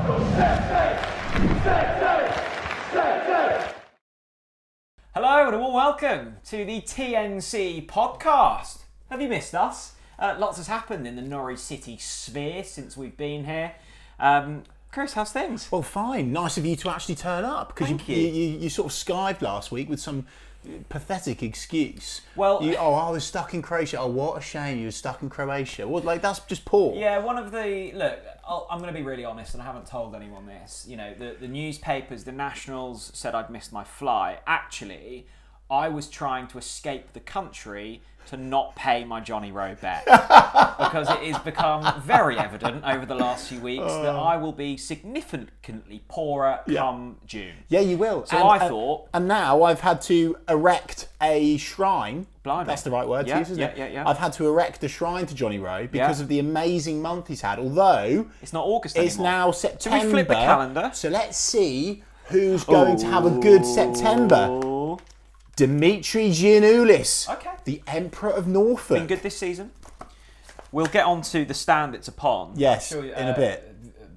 Hello and a warm welcome to the TNC Podcast. Have you missed us? Lots has happened in the Norwich City sphere since we've been here. Chris, how's things? Well, fine. Nice of you to actually turn up, because you sort of skived last week with some pathetic excuse. Well, I was stuck in Croatia. Oh, what a shame you were stuck in Croatia. Well, that's just poor. Yeah, I'm going to be really honest, and I haven't told anyone this. You know, the newspapers, the Nationals said I'd missed my flight. Actually, I was trying to escape the country to not pay my Johnny Rowe bet, because it has become very evident over the last few weeks that I will be significantly poorer come June. Yeah, you will. So I thought... And now I've had to erect a shrine. Blimey. That's the right word to use, isn't it? Yeah. I've had to erect a shrine to Johnny Rowe because of the amazing month he's had, although... It's not August anymore. It's now September. Should we flip the calendar? So let's see who's going to have a good September. Dimitri Giannoulis, the Emperor of Norfolk. Been good this season. We'll get on to the stand it's upon. Yes, in a bit.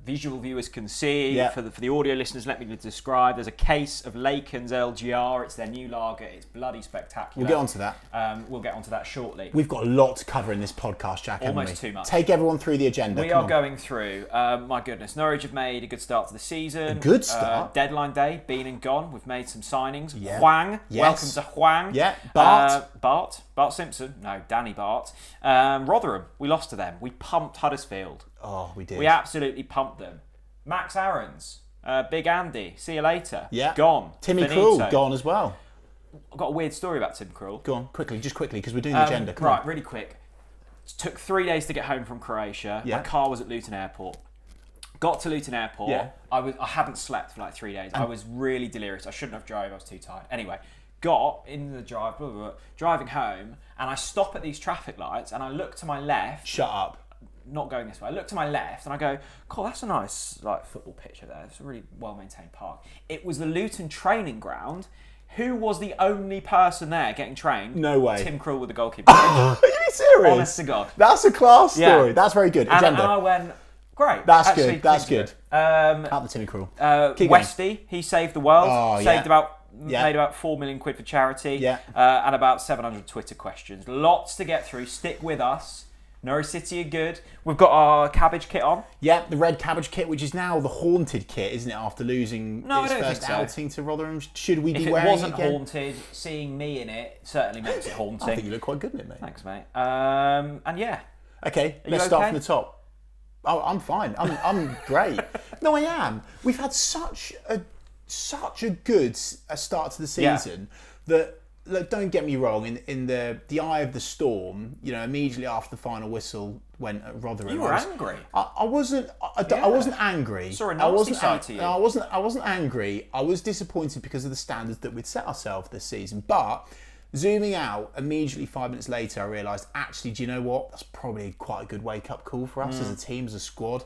Visual viewers can see. For the audio listeners, let me describe. There's a case of Laken's LGR. It's their new lager. It's bloody spectacular. We'll get on to that. We'll get on to that shortly. We've got a lot to cover in this podcast, Jack, haven't we? Almost too much. Take everyone through the agenda. We are going through. My goodness, Norwich have made a good start to the season. A good start? Deadline day, been and gone. We've made some signings. Yeah. Hwang. Yes. Welcome to Hwang. Yeah. Bart. Bart Simpson. No, Danny Bart. Rotherham. We lost to them. We pumped Huddersfield. Oh, we did. We absolutely pumped them. Max Aarons, Big Andy, see you later. Yeah. Gone. Timmy Finito. Krul, gone as well. I've got a weird story about Tim Krul. Go on, quickly, because we're doing the agenda. Come on. Really quick. It took 3 days to get home from Croatia. Yeah. My car was at Luton Airport. Got to Luton Airport. Yeah. I hadn't slept for like 3 days. I was really delirious. I shouldn't have drove. I was too tired. Anyway, got in the drive, driving home, and I stop at these traffic lights, and I look to my left. Shut up. Not going this way. I look to my left and I go, cool, that's a nice football pitch there. It's a really well-maintained park. It was the Luton training ground. Who was the only person there getting trained? No way. Tim Krul with the goalkeeper. Are you serious? Honest to God. That's a class story. Yeah. That's very good. Agenda. And I went, great. That's Actually, good. That's good. Out the Timmy Krul. Westy, he saved the world. Made about 4 million quid for charity. Yeah. And about 700 Twitter questions. Lots to get through. Stick with us. Norwich City are good. We've got our cabbage kit on. Yeah, the red cabbage kit, which is now the haunted kit, isn't it? After losing its first outing to Rotherham, should we be wearing it again? If it wasn't haunted, seeing me in it certainly makes it haunting. I think you look quite good in it, mate. Thanks, mate. And yeah. Okay, let's start from the top. Oh, I'm fine. I'm great. No, I am. We've had such a good start to the season that. Look, don't get me wrong. In the eye of the storm, immediately after the final whistle went at Rotherham, you were angry. I wasn't. I wasn't angry. Saw a nasty side to you. I wasn't angry. I was disappointed because of the standards that we'd set ourselves this season. But zooming out, immediately 5 minutes later, I realised actually, do you know what? That's probably quite a good wake up call for us as a team, as a squad.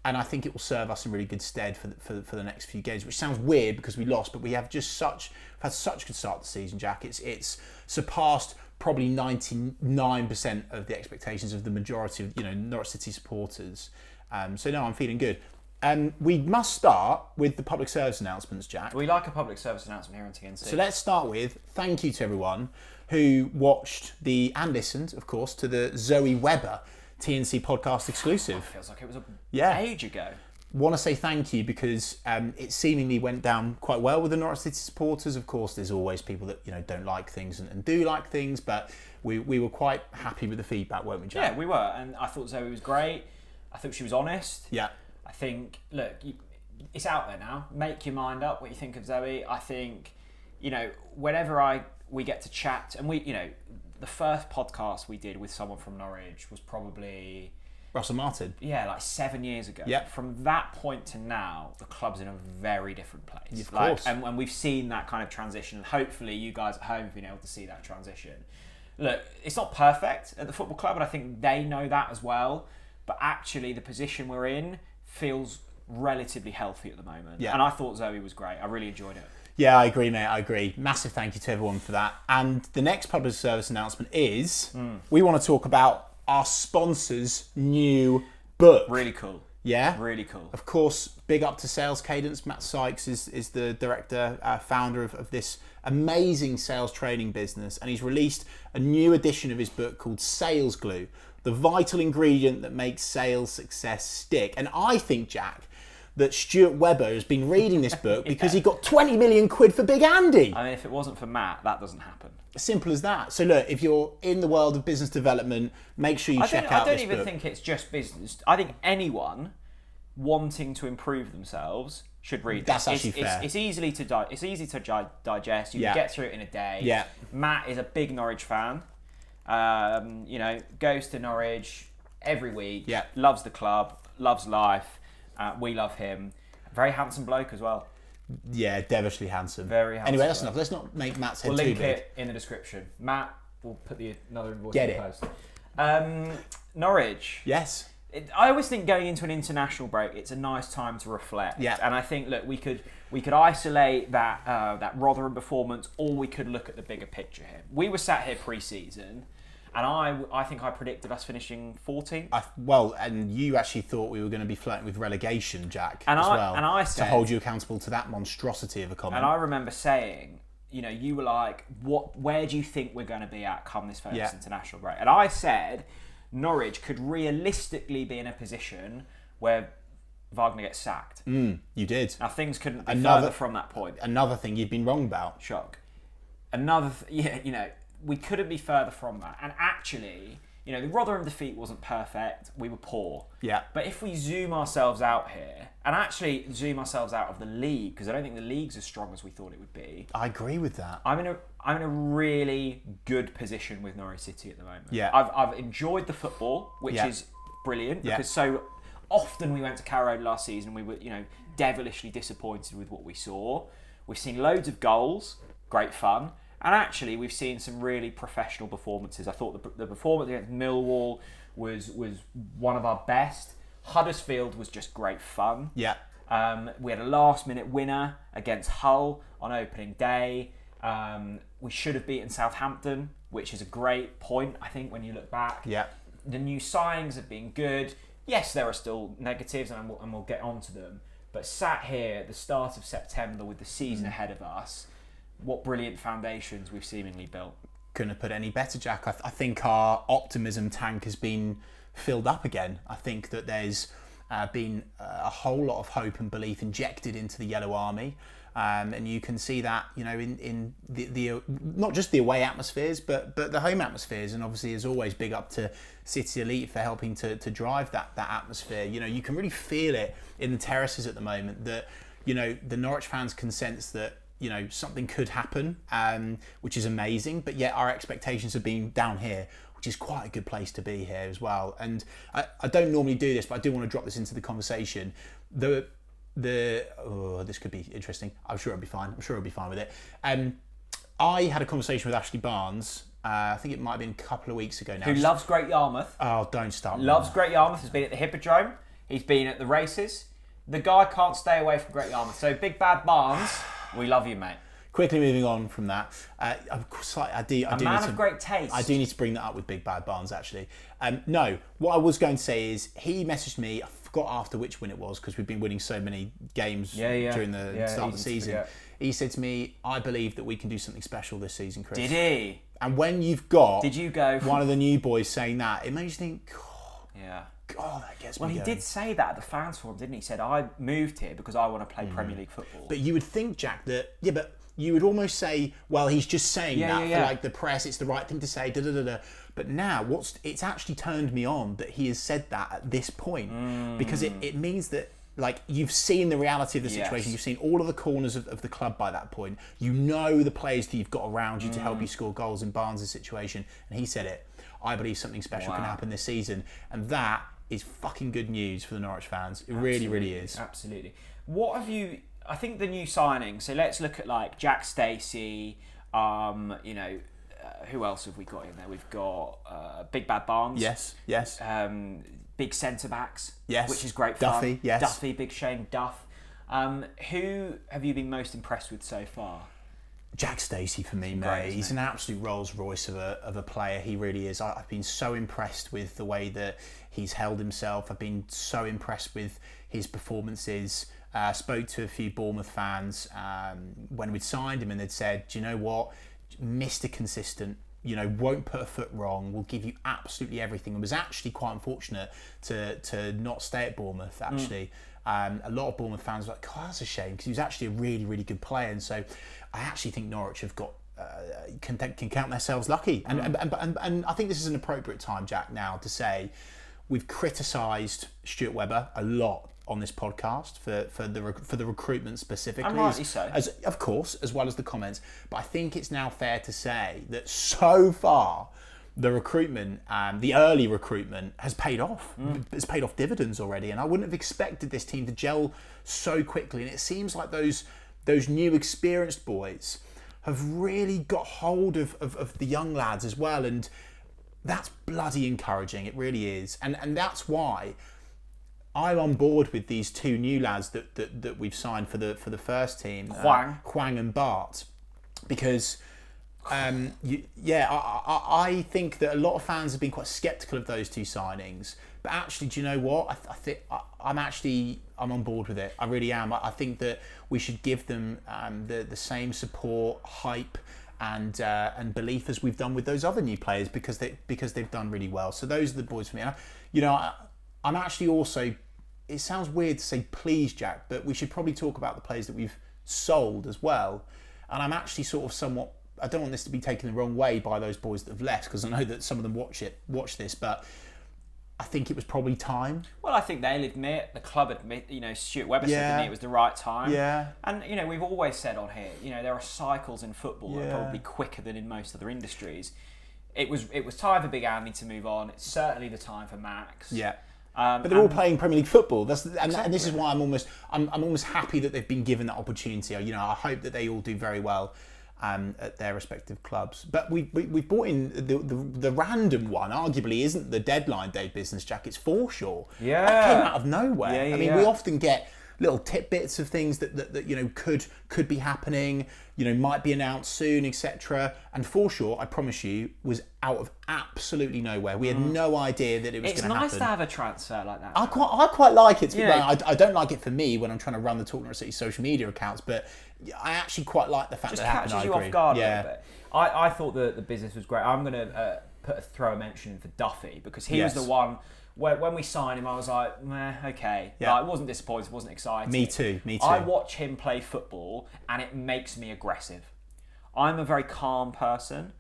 And I think it will serve us in really good stead for the next few games, which sounds weird because we lost, but we have had such a good start to the season, Jack. It's surpassed probably 99% of the expectations of the majority of Norwich City supporters. So no, I'm feeling good. We must start with the public service announcements, Jack. We like a public service announcement here on TNC. So let's start with thank you to everyone who watched and listened, of course, to the Zoe Webber TNC Podcast exclusive. Feels like it was age ago. Want to say thank you because it seemingly went down quite well with the Norwich City supporters. Of course, there's always people that don't like things and do like things, but we were quite happy with the feedback, weren't we, Jack? Yeah, we were, and I thought Zoe was great. I thought she was honest. Yeah. I think, look, it's out there now. Make your mind up what you think of Zoe. I think, whenever we get to chat, and the first podcast we did with someone from Norwich was probably Russell Martin. Yeah, like 7 years ago. Yep. From that point to now, the club's in a very different place. Of course. And we've seen that kind of transition, and hopefully you guys at home have been able to see that transition. Look, it's not perfect at the football club, and I think they know that as well. But actually, the position we're in feels relatively healthy at the moment. Yeah. And I thought Zoe was great. I really enjoyed it. Yeah, I agree, mate. I agree. Massive thank you to everyone for that. And the next public service announcement is we want to talk about our sponsor's new book. Really cool. Yeah. Really cool. Of course, big up to Sales Cadence. Matt Sykes is the director, founder of this amazing sales training business. And he's released a new edition of his book called Sales Glue, the vital ingredient that makes sales success stick. And I think, Jack, that Stuart Webber has been reading this book because he got 20 million quid for Big Andy. I mean, if it wasn't for Matt, that doesn't happen. Simple as that. So look, if you're in the world of business development, make sure you check out this book. I don't even think it's just business. I think anyone wanting to improve themselves should read this. That's actually fair. It's easy to digest. You can get through it in a day. Yeah. Matt is a big Norwich fan. Goes to Norwich every week. Yeah. Loves the club. Loves life. We love him. Very handsome bloke as well. Yeah, devilishly handsome. Very handsome. Anyway, that's enough. Let's not make Matt's head We'll too link big. it in the description. Matt, we'll put another invoice Get in the it. post. Norwich. Yes. I always think going into an international break, it's a nice time to reflect. Yeah. And I think, look, we could isolate that Rotherham performance, or we could look at the bigger picture here. We were sat here pre-season, and I think I predicted us finishing 14th. And you actually thought we were going to be flirting with relegation, Jack, And as I- well. and I said- to hold you accountable to that monstrosity of a comment. And I remember saying, you were like, where do you think we're going to be at come this first international break? And I said Norwich could realistically be in a position where Wagner gets sacked. You did. Now, things couldn't be further from that point. Another thing you've been wrong about. Shock. We couldn't be further from that. And actually, the Rotherham defeat wasn't perfect. We were poor. Yeah. But if we zoom ourselves out here, and actually zoom ourselves out of the league, because I don't think the league's as strong as we thought it would be. I agree with that. I'm in a really good position with Norwich City at the moment. Yeah. I've enjoyed the football, which is brilliant, because so often we went to Carrow Road last season, we were, devilishly disappointed with what we saw. We've seen loads of goals, great fun. And actually, we've seen some really professional performances. I thought the performance against Millwall was one of our best. Huddersfield was just great fun. Yeah. We had a last-minute winner against Hull on opening day. We should have beaten Southampton, which is a great point, I think, when you look back. Yeah. The new signings have been good. Yes, there are still negatives, and we'll get onto them. But sat here at the start of September with the season ahead of us, what brilliant foundations we've seemingly built. Couldn't have put any better, Jack. I think our optimism tank has been filled up again. I think that there's been a whole lot of hope and belief injected into the Yellow Army. And you can see that, in the not just the away atmospheres, but the home atmospheres. And obviously, as always, big up to City Elite for helping to drive that atmosphere. You can really feel it in the terraces at the moment that, the Norwich fans can sense that, something could happen, which is amazing. But yet our expectations have been down here, which is quite a good place to be here as well. And I don't normally do this, but I do want to drop this into the conversation. This could be interesting. I'm sure I'll be fine. With it. I had a conversation with Ashley Barnes. I think it might have been a couple of weeks ago now. Who loves Great Yarmouth. Oh, don't start. Loves Great Yarmouth. Has been at the Hippodrome. He's been at the races. The guy can't stay away from Great Yarmouth. So Big Bad Barnes, we love you, mate. Quickly moving on from that, a man of great taste. I do need to bring that up with Big Bad Barnes, actually. No, what I was going to say is he messaged me. I forgot after which win it was because we've been winning so many games during the start of the season. He said to me, "I believe that we can do something special this season, Chris." Did he? And when you've got one of the new boys saying that, it makes you think, God, that gets me going. He did say that at the fans forum, didn't he? He said, I moved here because I want to play Premier League football. But you would think, Jack, that, but you would almost say, well, he's just saying for the press, it's the right thing to say, da-da-da-da. But now, it's actually turned me on that he has said that at this point. Because it means that, you've seen the reality of the situation. You've seen all of the corners of the club by that point. You know the players that you've got around you to help you score goals in Barnes' situation. And he said it. I believe something special can happen this season. And that is fucking good news for the Norwich fans. It really, really is. Absolutely. What have you... I think the new signings, so let's look at Jack Stacey, who else have we got in there? We've got Big Bad Barnes. Yes. Big centre-backs. Yes. Which is great Duffy, fun. yes. Duffy, Big Shane Duff. Who have you been most impressed with so far? Jack Stacey for me, mate. He's an absolute Rolls Royce of a player. He really is. I've been so impressed with the way that he's held himself. I've been so impressed with his performances. Spoke to a few Bournemouth fans when we'd signed him, and they'd said, "Do you know what? Mr. Consistent. Won't put a foot wrong. Will give you absolutely everything." And was actually quite unfortunate to not stay at Bournemouth. Actually, a lot of Bournemouth fans were like, "God, that's a shame," because he was actually a really, really good player. And so, I actually think Norwich have got can count themselves lucky. And I think this is an appropriate time, Jack, now to say we've criticised Stuart Webber a lot on this podcast for the recruitment specifically, and rightly so, of course, as well as the comments. But I think it's now fair to say that so far the recruitment, the early recruitment, has paid off. It's paid off dividends already, and I wouldn't have expected this team to gel so quickly. And it seems like those new experienced boys have really got hold of the young lads as well, and that's bloody encouraging. It really is, and that's why I'm on board with these two new lads that we've signed for the first team, Hwang and Bart, because I think that a lot of fans have been quite sceptical of those two signings. But actually, do you know what? I think I'm on board with it. I really am. I think that we should give them the same support, hype, and belief as we've done with those other new players because they've done really well. So those are the boys for me. I'm actually also, it sounds weird to say please, Jack, but we should probably talk about the players that we've sold as well. And I'm actually sort of somewhat, I don't want this to be taken the wrong way by those boys that have left, because I know that some of them watch this, but I think it was probably time. Well, I think they'll admit, the club admit, Stuart Webber said to me it was the right time. Yeah. And, we've always said on here, there are cycles in football that are probably quicker than in most other industries. It was time for Big Andy to move on. It's certainly the time for Max. Yeah. But they're all playing Premier League football. And this is why I'm almost happy that they've been given that opportunity. I hope that they all do very well at their respective clubs. But we brought in the random one. Arguably, isn't the deadline day business, Jack? It's Forshaw. Yeah, that came out of nowhere. Yeah, we often get little tidbits of things that could be happening, might be announced soon, etc. And Forshaw, I promise you, was out of absolutely nowhere. We had no idea that it was going to happen. It's nice to have a transfer like that. I quite like it. I don't like it for me when I'm trying to run the Talk Norwich City social media accounts, but I actually quite like the fact that it happened. Just catches you off guard a little bit. I thought that the business was great. I'm going to throw a mention in for Duffy, because he was the one. When we signed him, I was like, meh, okay. Yeah. I wasn't disappointed, wasn't excited. Me too. I watch him play football and it makes me aggressive. I'm a very calm person.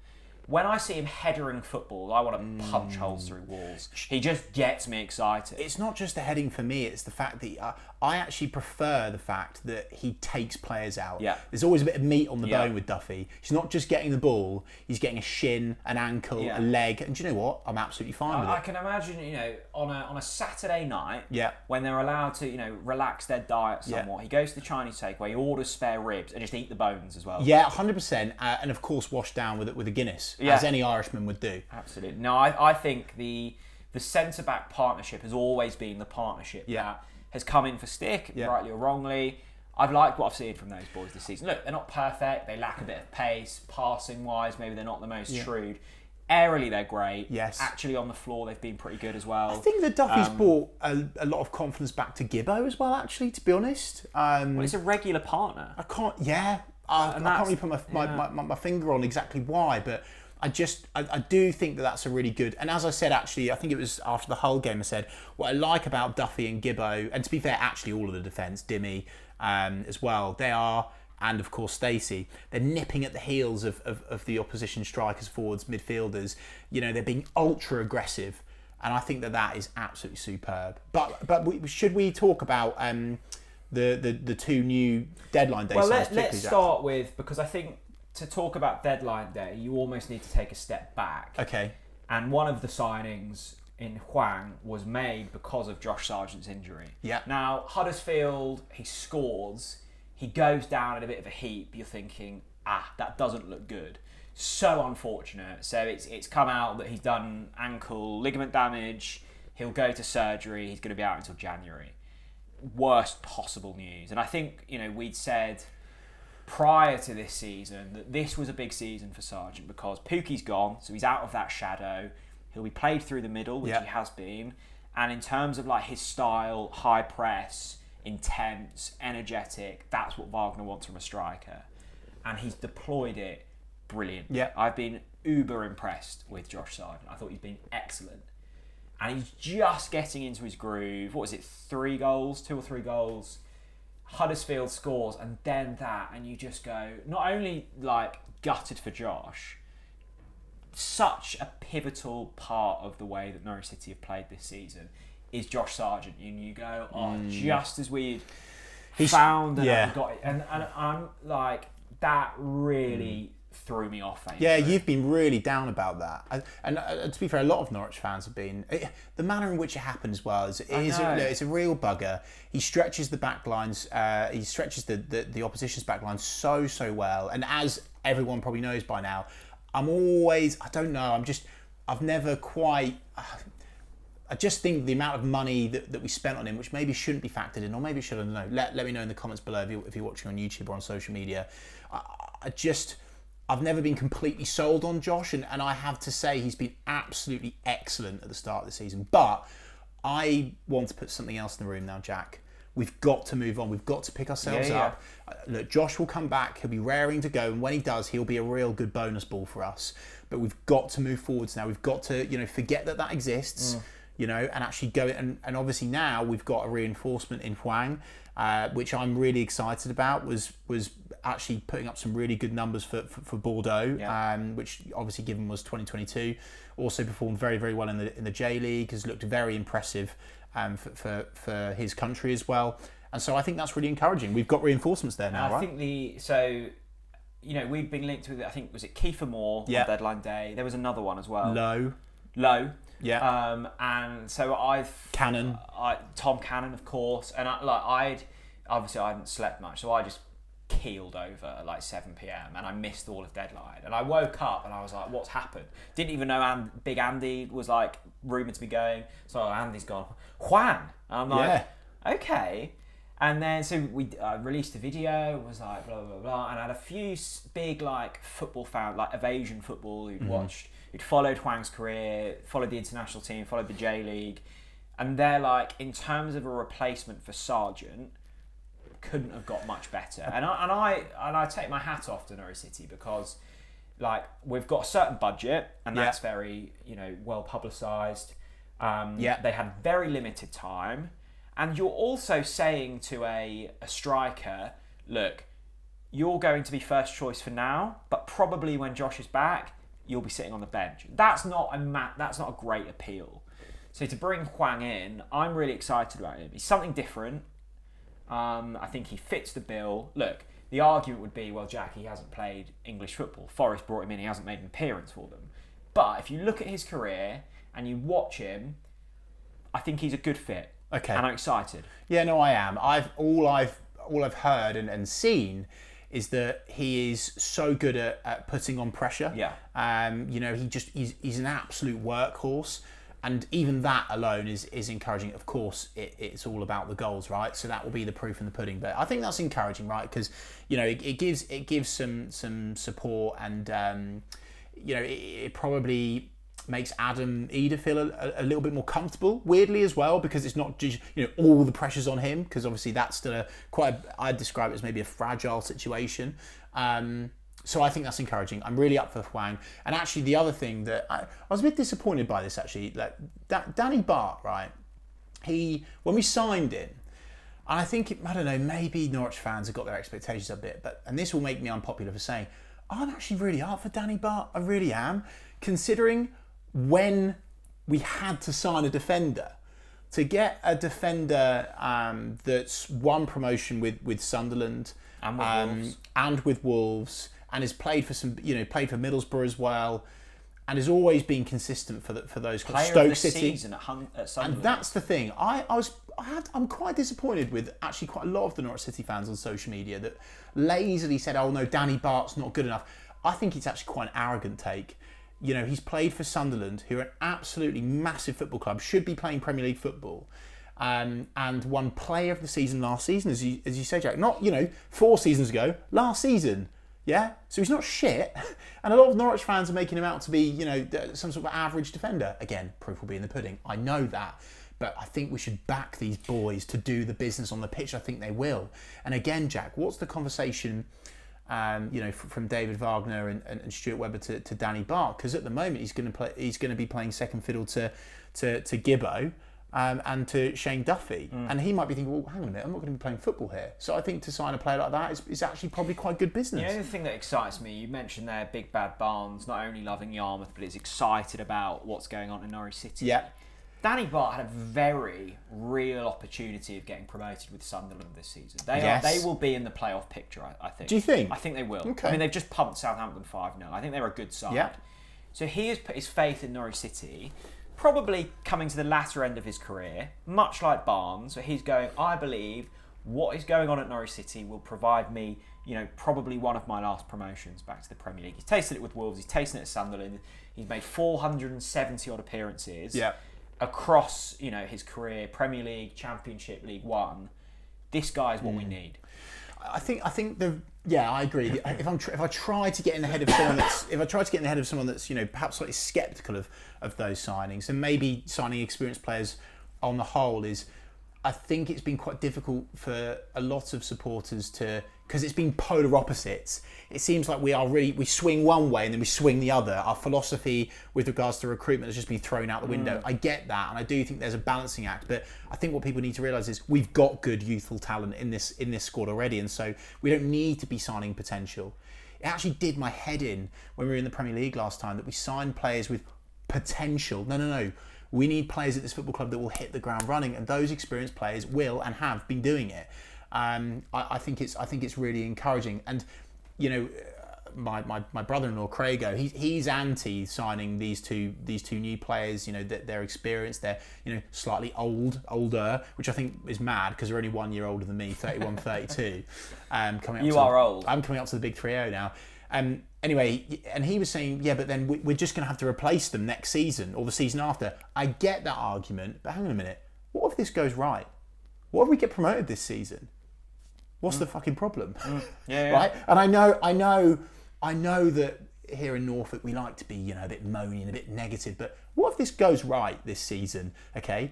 When I see him headering football, I want to punch holes through walls. He just gets me excited. It's not just the heading for me, it's the fact that I actually prefer the fact that he takes players out. Yeah. There's always a bit of meat on the bone with Duffy. He's not just getting the ball, he's getting a shin, an ankle, a leg, and do you know what? I'm absolutely fine with it. I can imagine, on a Saturday night, Yeah. when they're allowed to, relax their diet somewhat, he goes to the Chinese takeaway, he orders spare ribs, and just eat the bones as well. Yeah, 100%, and of course washed down with a Guinness, as any Irishman would do. Absolutely. No, I think the centre-back partnership has always been the partnership that has come in for stick, rightly or wrongly. I've liked what I've seen from those boys this season. Look, they're not perfect. They lack a bit of pace. Passing-wise, maybe they're not the most shrewd. Aerially, they're great. Yes. Actually, on the floor, they've been pretty good as well. I think that Duffy's brought a lot of confidence back to Gibbo as well, actually, to be honest. Well, he's a regular partner. I can't really put my finger on exactly why, but I do think that that's a really good. And as I said, actually, I think it was after the Hull game, I said what I like about Duffy and Gibbo, and to be fair, actually all of the defence, Dimmy as well, they are, and of course Stacey, they're nipping at the heels of the opposition strikers, forwards, midfielders. They're being ultra aggressive, and I think that is absolutely superb. But should we talk about the two new deadline day? Well, let's start with, because I think to talk about deadline day, you almost need to take a step back. Okay. And one of the signings in Hwang was made because of Josh Sargent's injury. Yeah. Now, Huddersfield, he scores, he goes down in a bit of a heap. You're thinking, that doesn't look good. So unfortunate. So it's come out that he's done ankle ligament damage. He'll go to surgery. He's going to be out until January. Worst possible news. And I think, we'd said prior to this season that this was a big season for Sargent because Pookie's gone, so he's out of that shadow. He'll be played through the middle, which he has been. And in terms of like his style, high press, intense, energetic, that's what Wagner wants from a striker. And he's deployed it brilliant. Yeah. I've been uber impressed with Josh Sargent. I thought he's been excellent. And he's just getting into his groove. What was it? 2 or 3 goals. Huddersfield scores, and then that, and you just go, not only like gutted for Josh, such a pivotal part of the way that Norwich City have played this season is Josh Sargent. And you go, just as we'd found and got it. And I'm like, that really threw me off. Yeah, you've been really down about that. And to be fair, a lot of Norwich fans have been. The manner in which it happened as well it's a real bugger. He stretches the backlines, he stretches the opposition's backlines so well. And as everyone probably knows by now, I've never quite. I just think the amount of money that we spent on him, which maybe shouldn't be factored in, or maybe should, I don't know. Let me know in the comments below if you're watching on YouTube or on social media. I've never been completely sold on Josh, and I have to say he's been absolutely excellent at the start of the season. But I want to put something else in the room now, Jack. We've got to move on. We've got to pick ourselves up. Look, Josh will come back. He'll be raring to go, and when he does, he'll be a real good bonus ball for us. But we've got to move forwards now. We've got to, forget that exists. And actually go. And obviously now we've got a reinforcement in Huang, which I'm really excited about. Was actually putting up some really good numbers for Bordeaux, which obviously given was 2022. Also performed very, very well in the J League. Has looked very impressive for his country as well. And so I think that's really encouraging. We've got reinforcements there now, right? I think we've been linked with, I think, was it Kiefer Moore on deadline day? There was another one as well. Low. Yeah. And so Tom Cannon, of course, and I hadn't slept much, so I just keeled over at like 7 p.m. and I missed all of deadline. And I woke up and I was like, "What's happened?" Didn't even know Big Andy was like rumoured to be going. So Andy's gone. Juan. And I'm like, okay. And then so we released a video. It was like blah blah blah, and I had a few big like football fans, like of Asian football who'd watched. Who'd followed Huang's career, followed the international team, followed the J League, and they're like, in terms of a replacement for Sargent, couldn't have got much better. And I take my hat off to Norwich City because, like, we've got a certain budget, and that's very well publicised. They had very limited time, and you're also saying to a striker, look, you're going to be first choice for now, but probably when Josh is back, you'll be sitting on the bench. That's not a great appeal. So to bring Huang in, I'm really excited about him. He's something different. I think he fits the bill. Look, the argument would be, well, Jack, he hasn't played English football. Forest brought him in, he hasn't made an appearance for them. But if you look at his career and you watch him, I think he's a good fit. Okay. And I'm excited. Yeah, no, I am. All I've heard and seen is that he is so good at putting on pressure. Yeah. He's an absolute workhorse. And even that alone is encouraging. Of course, it's all about the goals, right? So that will be the proof in the pudding. But I think that's encouraging, right? Because it gives some support, and it probably makes Adam Eder feel a little bit more comfortable. Weirdly as well, because it's not just all the pressure's on him. Because obviously that's still I'd describe it as maybe a fragile situation. So I think that's encouraging. I'm really up for Huang. And actually, the other thing that I was a bit disappointed by this, actually, like Danny Bart, right? When we signed him, and I think I don't know, maybe Norwich fans have got their expectations a bit, and this will make me unpopular for saying, I'm actually really up for Danny Bart. I really am, considering when we had to sign a defender. To get a defender that's won promotion with Sunderland and with Wolves. And has played for played for Middlesbrough as well, and has always been consistent for those Player Stoke of the City. Season at Sunderland. And that's the thing. I'm quite disappointed with actually quite a lot of the Norwich City fans on social media that lazily said, "Oh no, Danny Bart's not good enough." I think it's actually quite an arrogant take. He's played for Sunderland, who are an absolutely massive football club, should be playing Premier League football. and won Player of the Season last season, as you say, Jack. Not 4 seasons ago, last season. Yeah, so he's not shit, and a lot of Norwich fans are making him out to be some sort of average defender. Again, proof will be in the pudding. I know that. But I think we should back these boys to do the business on the pitch. I think they will. And again, Jack, what's the conversation, from David Wagner and Stuart Webber to Danny Batth? Because at the moment he's going to be playing second fiddle to Gibbo and to Shane Duffy, and he might be thinking, well, hang on a minute, I'm not going to be playing football here. So I think to sign a player like that is actually probably quite good business. The only thing that excites me, you mentioned there, Big Bad Barnes, not only loving Yarmouth, but is excited about what's going on in Norwich City. Yeah. Danny Batth had a very real opportunity of getting promoted with Sunderland this season. They will be in the playoff picture, I think. Do you think? I think they will. Okay. I mean, they've just pumped Southampton 5-0. I think they're a good side. Yeah. So he has put his faith in Norwich City, probably coming to the latter end of his career, much like Barnes, where he's going, I believe what is going on at Norwich City will provide me, probably one of my last promotions back to the Premier League. He's tasted it with Wolves, he's tasted it at Sunderland, he's made 470 odd appearances. Yeah. Across, his career, Premier League, Championship, League One. This guy is what we need. I think I agree. If I try to get in the head of someone that's perhaps slightly sceptical of those signings, and maybe signing experienced players on the whole I think it's been quite difficult for a lot of supporters because it's been polar opposites. It seems like we swing one way and then we swing the other. Our philosophy with regards to recruitment has just been thrown out the window. I get that, and I do think there's a balancing act. But I think what people need to realise is we've got good youthful talent in this squad already, and so we don't need to be signing potential. It actually did my head in when we were in the Premier League last time that we signed players with potential. No. We need players at this football club that will hit the ground running, and those experienced players will and have been doing it. I think it's really encouraging. And my brother-in-law Craigo, he's anti signing these two new players. That they're experienced, they're slightly older, which I think is mad because they're only 1 year older than me, 31, 32. Old. I'm coming up to the big 3-0 now. Anyway, and he was saying, yeah, but then we're just going to have to replace them next season or the season after. I get that argument, but hang on a minute. What if this goes right? What if we get promoted this season? What's the fucking problem? Yeah. Right? And I know that here in Norfolk we like to be, a bit moany and a bit negative, but what if this goes right this season? Okay,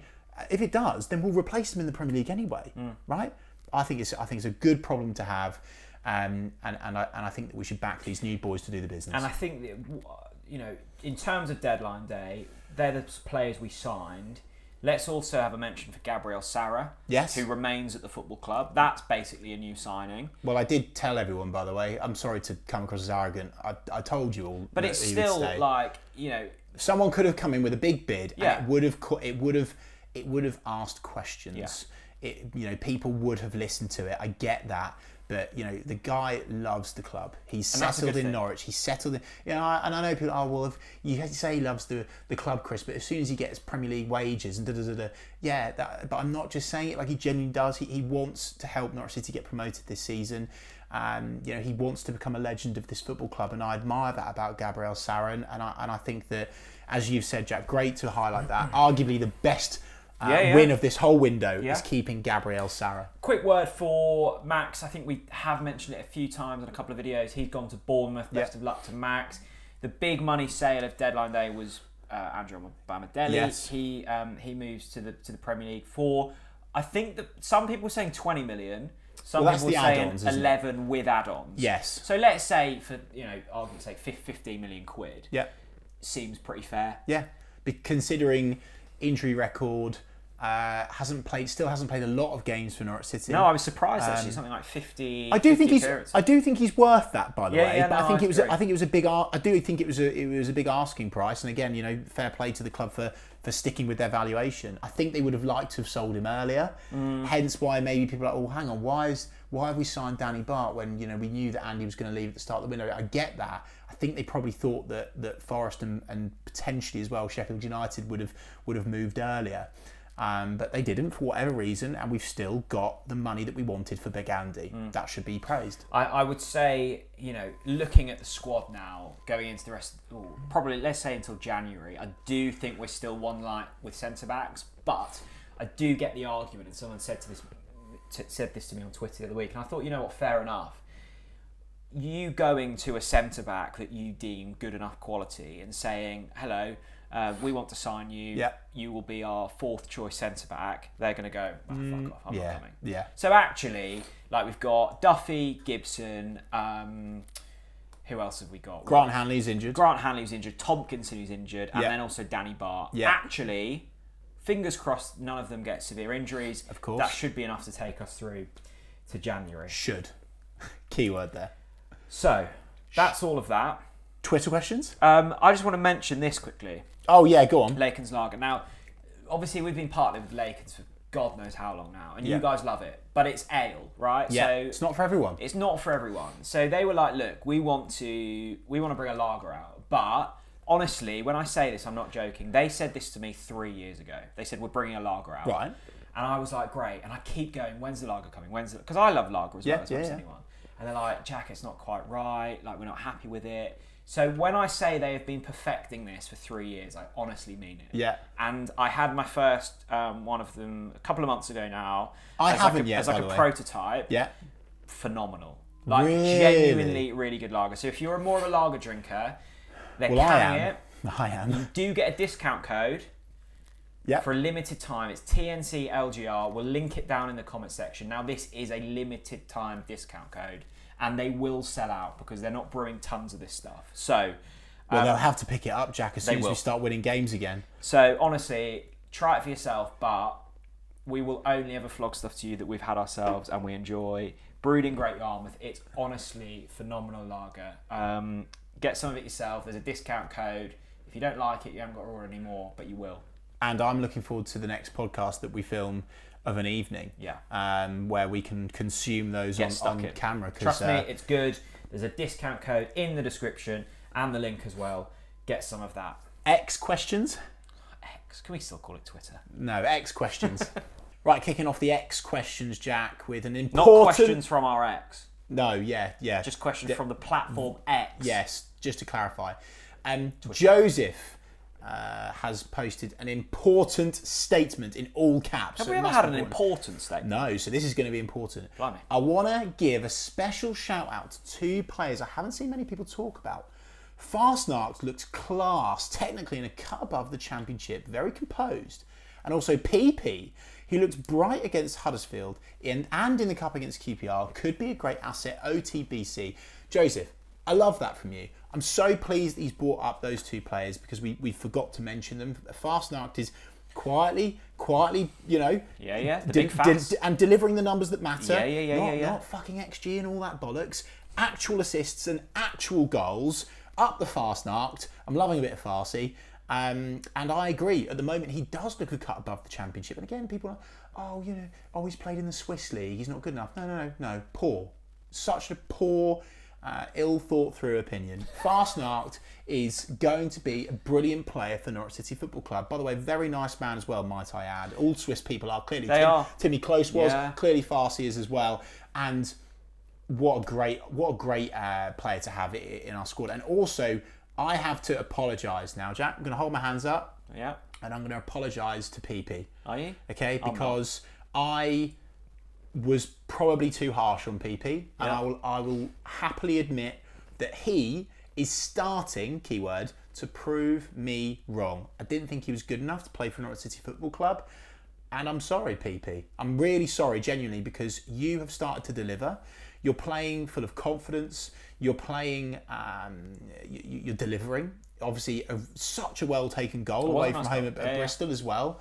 if it does, then we'll replace them in the Premier League anyway, right? I think it's a good problem to have. And I think that we should back these new boys to do the business. And I think that, in terms of deadline day, they're the players we signed. Let's also have a mention for Gabriel Sara, yes, who remains at the football club. That's basically a new signing. Well, I did tell everyone, by the way. I'm sorry to come across as arrogant. I told you all. But it's still like, someone could have come in with a big bid, yeah, and it would have asked questions. Yeah. People would have listened to it. I get that. But, the guy loves the club. He's settled in Norwich. He's settled in... and I know people, if you say he loves the club, Chris, but as soon as he gets Premier League wages and but I'm not just saying it like he genuinely does. He wants to help Norwich City get promoted this season. He wants to become a legend of this football club, and I admire that about Gabriel Sara. And I think that, as you've said, Jack, great to highlight that. Arguably the best... win of this whole window is keeping Gabriel Sara. Quick word for Max. I think we have mentioned it a few times in a couple of videos. He's gone to Bournemouth. Best of luck to Max. The big money sale of deadline day was Andrew Bamadelli. Yes. He moves to the Premier League for, I think that some people were saying 20 million. Some people were saying 11 with add-ons. Yes. So let's say for argument's sake, 15 million quid. Yeah. Seems pretty fair. Yeah. Considering injury record. Hasn't played a lot of games for Norwich City. No, I was surprised actually. Something like 50. I do think he's worth that, by the way. Yeah, but I think it was a big. I do think it was a big asking price. And again, fair play to the club for sticking with their valuation. I think they would have liked to have sold him earlier. Hence why maybe people are like, oh, hang on, why have we signed Danny Batth when we knew that Andy was going to leave at the start of the window? I get that. I think they probably thought that Forest and potentially as well Sheffield United would have moved earlier. But they didn't for whatever reason, and we've still got the money that we wanted for Big Andy. That should be praised. I would say, looking at the squad now, going into the rest, probably let's say until January, I do think we're still one light with centre-backs, but I do get the argument, and someone said this to me on Twitter the other week, and I thought, you know what, fair enough. You going to a centre back that you deem good enough quality and saying, hello, we want to sign you. Yep. You will be our 4th choice centre back. They're going to go, fuck off, I'm not coming. Yeah. So actually, like we've got Duffy, Gibson. Who else have we got? Grant Hanley's injured. Tompkinson who's injured, and then also Danny Bart. Yeah. Actually, fingers crossed, none of them get severe injuries. Of course. That should be enough to take us through to January. Should. Keyword there. So, that's all of that. Twitter questions? I just want to mention this quickly. Oh, yeah, go on. Laken's Lager. Now, obviously, we've been partnered with Laken's for God knows how long now, and you guys love it. But it's ale, right? Yeah, so it's not for everyone. It's not for everyone. So they were like, look, we want to bring a lager out. But honestly, when I say this, I'm not joking. They said this to me 3 years ago. They said, we're bringing a lager out. Right. And I was like, great. And I keep going, when's the lager coming? Because I love lager as well as much as anyone. And they're like, Jack, it's not quite right. Like, we're not happy with it. So when I say they have been perfecting this for 3 years, I honestly mean it. Yeah. And I had my first one of them a couple of months ago now. I haven't yet, as like by the a way. prototype. Yeah. Phenomenal. Like, Really? genuinely really good lager. So if you're more of a lager drinker, they're carrying it. I am. You do get a discount code. Yeah. For a limited time. It's TNC LGR. We'll link it down in the comment section. Now, this is a limited time discount code, and they will sell out because they're not brewing tons of this stuff. So, Well, they'll have to pick it up, Jack, as soon as we start winning games again. So, honestly, try it for yourself, but we will only ever flog stuff to you that we've had ourselves and we enjoy. Brewed in Great Yarmouth. It's honestly phenomenal lager. Get some of it yourself. There's a discount code. If you don't like it, you haven't got to order anymore, but you will. And I'm looking forward to the next podcast that we film of an evening. Yeah. Where we can consume those on camera. Trust me, it's good. There's a discount code in the description and the link as well. Get some of that. X questions? X? Can we still call it Twitter? No, X questions. Right, kicking off the X questions, Jack, with an important... Not questions from our X. No, yeah. Just questions from the platform X. Yes, just to clarify. Joseph has posted an important statement in all caps. Have we ever had an important statement? No, so this is going to be important. Blimey. I want to give a special shout out to 2 players I haven't seen many people talk about. Fastnacht looked class, technically in a cut above the Championship, very composed. And also PP, he looked bright against Huddersfield and in the Cup against QPR, could be a great asset, OTBC. Joseph, I love that from you. I'm so pleased that he's brought up those 2 players because we forgot to mention them. Fastnacht is quietly, you know... Yeah, the big fast. And delivering the numbers that matter. Yeah. Not fucking XG and all that bollocks. Actual assists and actual goals. Up the Fastnacht. I'm loving a bit of Farsi. And I agree. At the moment, he does look a cut above the Championship. And again, people are, he's played in the Swiss League. He's not good enough. No. Poor. Such a poor... ill thought through opinion. Fastnacht is going to be a brilliant player for Norwich City Football Club. By the way, very nice man as well, might I add. All Swiss people are clearly. Timmy Close was clearly Farsi is as well. And what a great player to have in our squad. And also, I have to apologise now, Jack. I'm going to hold my hands up. Yeah. And I'm going to apologise to PP. Are you? Okay, because I was probably too harsh on PP, and I will happily admit that he is starting, keyword, to prove me wrong. I didn't think he was good enough to play for Norwich City Football Club, and I'm sorry, PP. I'm really sorry, genuinely, because you have started to deliver. You're playing full of confidence. You're playing, you're delivering. Obviously, such a well-taken goal away from home at Bristol as well.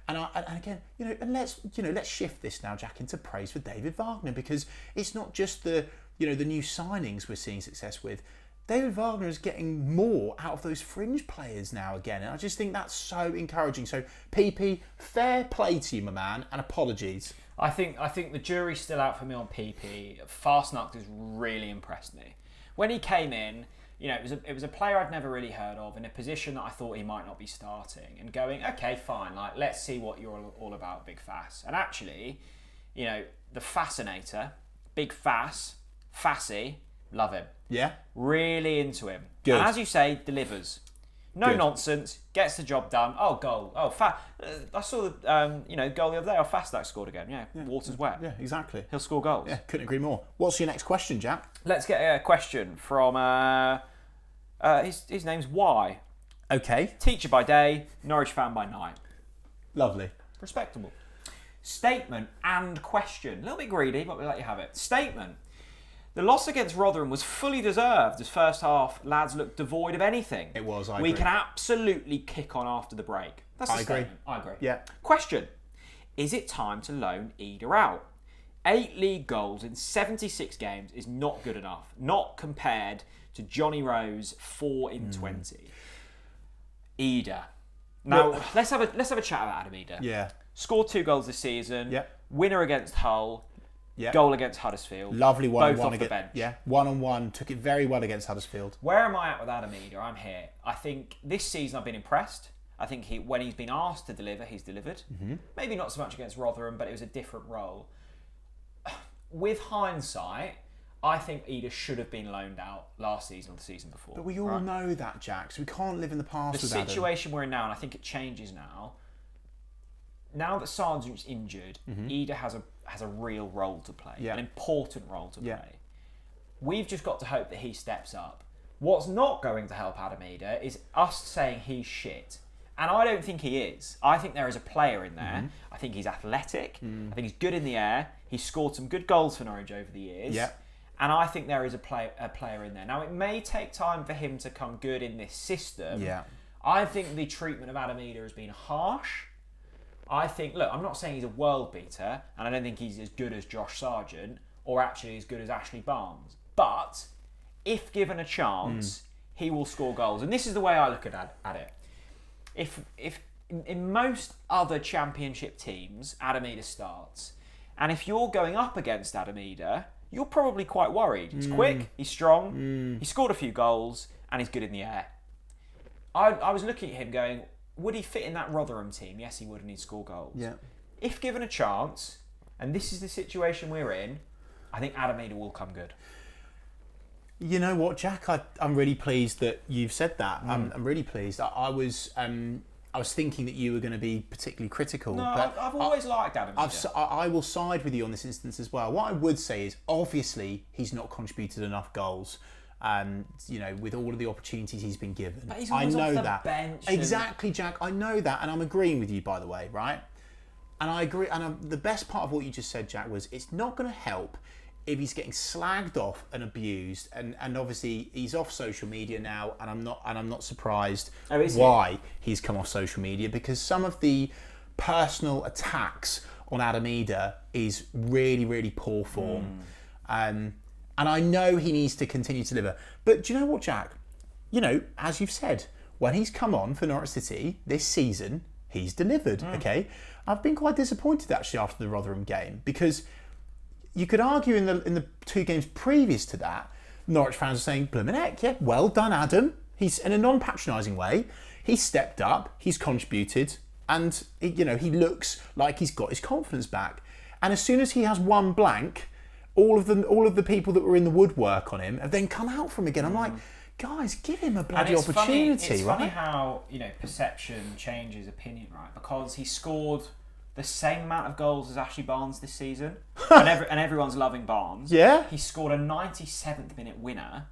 And again, let's shift this now, Jack, into praise for David Wagner, because it's not just the new signings we're seeing success with. David Wagner is getting more out of those fringe players now again, and I just think that's so encouraging. So, PP, fair play to you, my man, and apologies. I think the jury's still out for me on PP. Fastnacht has really impressed me. When he came in, it was a player I'd never really heard of in a position that I thought he might not be starting, and going, okay, fine, like, let's see what you're all about, Big Fass. And actually, the Fascinator, Big Fass, Fassy, love him. Yeah. Really into him. Good. And as you say, delivers. No Good. nonsense. Gets the job done. Oh, goal. Oh, I saw the goal the other day. Oh, Fastak scored again. Yeah, water's wet. Yeah, exactly. He'll score goals. Yeah, couldn't agree more. What's your next question, Jack? Let's get a question from his name's Y. Okay. Teacher by day, Norwich fan by night. Lovely. Respectable. Statement and question. A little bit greedy, but we'll let you have it. Statement. The loss against Rotherham was fully deserved as first half lads looked devoid of anything. It was, I We agree. can absolutely kick on after the break. That's the I agree. statement. I agree. Yeah. Question. Is it time to loan Ida out? 8 league goals in 76 games is not good enough. Not compared to Johnny Rowe's 4 in 20. Ida. Now, let's have a chat about Adam Ida. Yeah. Scored 2 goals this season. Yep. Winner against Hull. Yep. Goal against Huddersfield. Lovely Both one-on-one off the against bench. Yeah, one-on-one. Took it very well against Huddersfield. Where am I at with Adam Ida? I'm here. I think this season I've been impressed. I think when he's been asked to deliver, he's delivered. Mm-hmm. Maybe not so much against Rotherham, but it was a different role. With hindsight, I think Ida should have been loaned out last season or the season before. But we all know that, Jack, so we can't live in the past with Adam. The situation we're in now, and I think it changes now. Now that Sargent's injured, Ida has a real role to play, an important role to play. We've just got to hope that he steps up. What's not going to help Adam Ida is us saying he's shit. And I don't think he is. I think there is a player in there. I think he's athletic. I think he's good in the air. He's scored some good goals for Norwich over the years. Yeah. And I think there is a player in there. Now, it may take time for him to come good in this system. Yeah. I think the treatment of Adam Ida has been harsh. I think, look, I'm not saying he's a world beater, and I don't think he's as good as Josh Sargent, or actually as good as Ashley Barnes. But if given a chance, he will score goals. And this is the way I look at it. If in most other championship teams, Adam Ida starts, and if you're going up against Adam Ida, you're probably quite worried. He's quick, he's strong, he scored a few goals, and he's good in the air. I was looking at him going, would he fit in that Rotherham team? Yes, he would, and he'd score goals. Yeah. If given a chance, and this is the situation we're in, I think Adam Ida will come good. You know what, Jack? I'm really pleased that you've said that. I'm really pleased. I was thinking that you were going to be particularly critical. No, but I've always liked Adam Ida. I will side with you on this instance as well. What I would say is, obviously, he's not contributed enough goals. With all of the opportunities he's been given. But he's always off the bench. Exactly, Jack. I know that, and I'm agreeing with you, by the way, right? And I agree. And the best part of what you just said, Jack, was it's not going to help if he's getting slagged off and abused, and obviously he's off social media now, and I'm not surprised why he's come off social media, because some of the personal attacks on Adam Ida is really, really poor form. And I know he needs to continue to deliver. But do you know what, Jack? As you've said, when he's come on for Norwich City this season, he's delivered, okay? I've been quite disappointed, actually, after the Rotherham game, because you could argue in the 2 games previous to that, Norwich fans are saying, "Bloomin' heck, yeah, well done, Adam." He's, in a non-patronising way, he's stepped up, he's contributed, and he looks like he's got his confidence back. And as soon as he has one blank, all of the people that were in the woodwork on him have then come out from him again. I'm like, guys, give him a bloody opportunity, it's right? funny how perception changes opinion, right? Because he scored the same amount of goals as Ashley Barnes this season, and everyone's loving Barnes. Yeah. He scored a 97th minute winner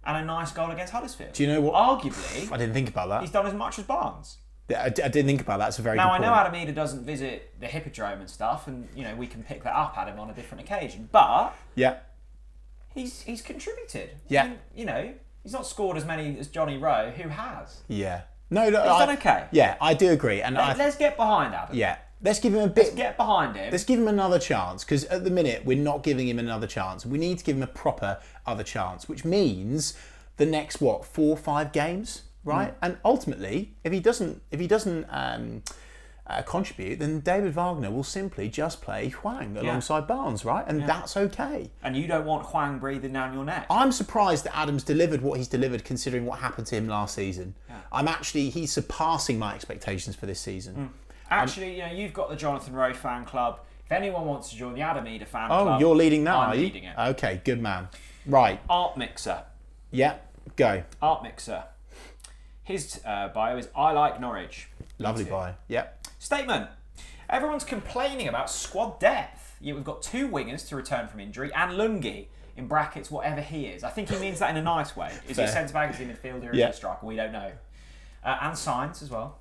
and a nice goal against Huddersfield. Do you know what? Arguably, I didn't think about that. he's done as much as Barnes. I didn't think about that. It's a very Now, good I point. know Adam Ida doesn't visit the Hippodrome and stuff, and we can pick that up at him on a different occasion, but Yeah. he's contributed. Yeah. I mean, he's not scored as many as Johnny Rowe, who has. Yeah. No, he's done okay. Yeah, I do agree. And Let's get behind Adam. yeah, let's give him a bit. Let's get behind him. Let's give him another chance, because at the minute we're not giving him another chance. We need to give him a proper other chance, which means the next 4 or 5 games, right? And ultimately, if he doesn't contribute, then David Wagner will simply just play Hwang alongside Barnes, right? And that's okay. And you don't want Hwang breathing down your neck. I'm surprised that Adam's delivered what he's delivered, considering what happened to him last season. Yeah. He's surpassing my expectations for this season. Actually, you've got the Jonathan Rowe fan club. If anyone wants to join the Adam Ida fan club... Oh, you're leading that, I'm are you? leading it. Okay, good man. Right. Art Mixer. Yeah, go. Art Mixer. His bio is, I like Norwich. Lovely bio. Yep. Statement. Everyone's complaining about squad depth. Yet we've got 2 wingers to return from injury and Lungi, in brackets, whatever he is. I think he means that in a nice way. Is he a centre-back, is he a midfielder, is he a striker? We don't know. And Signs as well.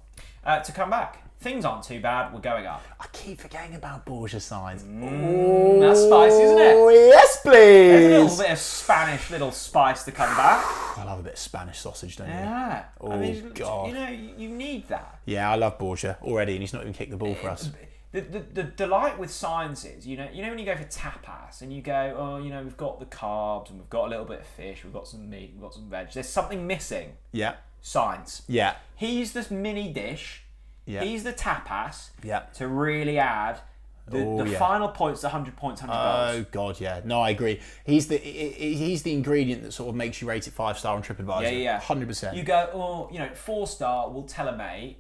To come back. Things aren't too bad, we're going up. I keep forgetting about Borgia Signs. That's spicy, isn't it? Oh, yes, please. There's a little bit of Spanish little spice to come back. I love a bit of Spanish sausage, don't you? Yeah. Oh, I mean, God. You know, you need that. Yeah, I love Borgia already, and he's not even kicked the ball for us. The delight with Signs is, you know when you go for tapas and you go, oh, you know, we've got the carbs and we've got a little bit of fish, we've got some meat, we've got some veg. There's something missing. Yeah. Signs. Yeah. He's this mini dish. Yeah. He's the tapas. Yeah. To really add the final points, the 100 points, 100 goals. Oh God, yeah. No, I agree. He's the ingredient that sort of makes you rate it 5-star on TripAdvisor. Yeah. 100%. You go, oh, you know, 4-star. We'll tell a mate.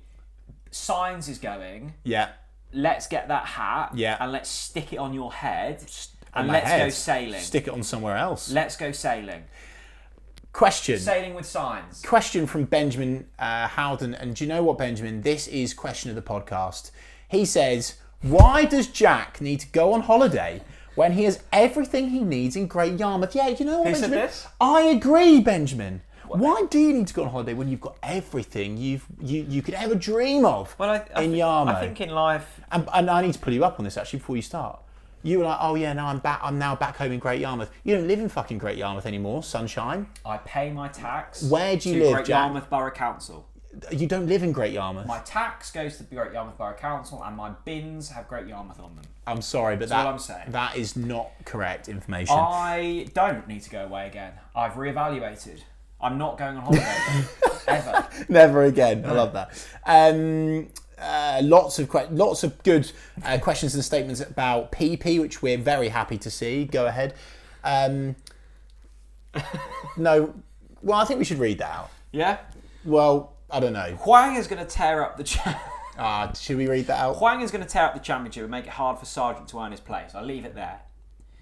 Signs is going. Yeah. Let's get that hat. Yeah. And let's stick it on your head. On and my let's head. go sailing. Stick it on somewhere else. Let's go sailing. Question. Sailing with Signs. Question from Benjamin Howden. And do you know what, Benjamin? This is question of the podcast. He says, why does Jack need to go on holiday when he has everything he needs in Great Yarmouth? Yeah, you know what, Who said Benjamin? this? I agree, Benjamin. Why do you need to go on holiday when you've got everything you could ever dream of in Yarmouth? I think in life... And I need to pull you up on this, actually, before you start. You were like, oh yeah, no, I'm now back home in Great Yarmouth. You don't live in fucking Great Yarmouth anymore, sunshine. I pay my tax. Where do you to live, Great Jack? Yarmouth Borough Council. You don't live in Great Yarmouth. My tax goes to the Great Yarmouth Borough Council, and my bins have Great Yarmouth on them. I'm sorry, but That's all I'm saying. That is not correct information. I don't need to go away again. I've reevaluated. I'm not going on holiday again. Ever. Never again. No. I love that. Lots of good questions and statements about PP, which we're very happy to see. Go ahead. No, well, I think we should read that out. Yeah? Well, I don't know. Huang is going to tear up the should we read that out? Huang is going to tear up the championship and make it hard for Sargent to earn his place. I'll leave it there.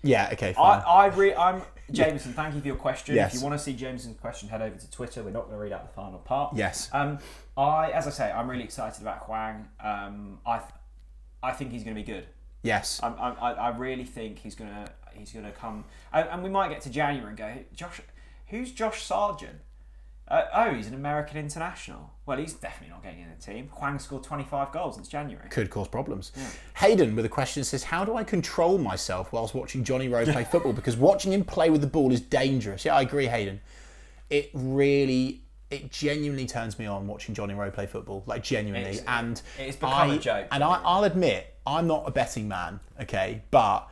Yeah, okay, fine. I'm Jameson, thank you for your question. Yes. If you want to see Jameson's question, head over to Twitter. We're not going to read out the final part. Yes. As I say, I'm really excited about Huang. I think he's going to be good. Yes. I really think he's going to come, and we might get to January and go, who's Josh Sargent? He's an American international. Well, he's definitely not getting in the team. Huang scored 25 goals since January. Could cause problems. Yeah. Hayden with a question says, how do I control myself whilst watching Johnny Rowe play football? Because watching him play with the ball is dangerous. Yeah, I agree, Hayden. It genuinely turns me on watching Johnny Rowe play football. Like, genuinely. It's become a joke. And I'll admit, I'm not a betting man, okay? But...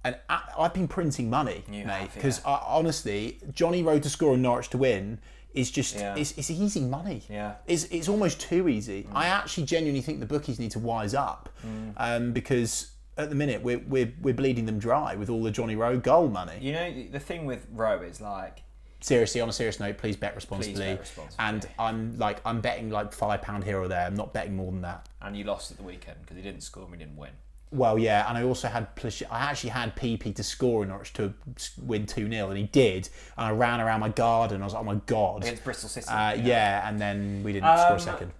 And I've been printing money, mate. Because honestly, Johnny Rowe to score and Norwich to win is just it's easy money. Yeah, it's almost too easy. I actually genuinely think the bookies need to wise up, because at the minute we're bleeding them dry with all the Johnny Rowe goal money. You know, the thing with Rowe is like, seriously, on a serious note, please bet responsibly. And I'm betting like £5 here or there. I'm not betting more than that. And you lost at the weekend because he didn't score and we didn't win. Well, yeah, and I actually had PP to score in Norwich to win 2-0, and he did. And I ran around my garden. I was like, oh my God. Against Bristol City. Yeah, and then we didn't score a second.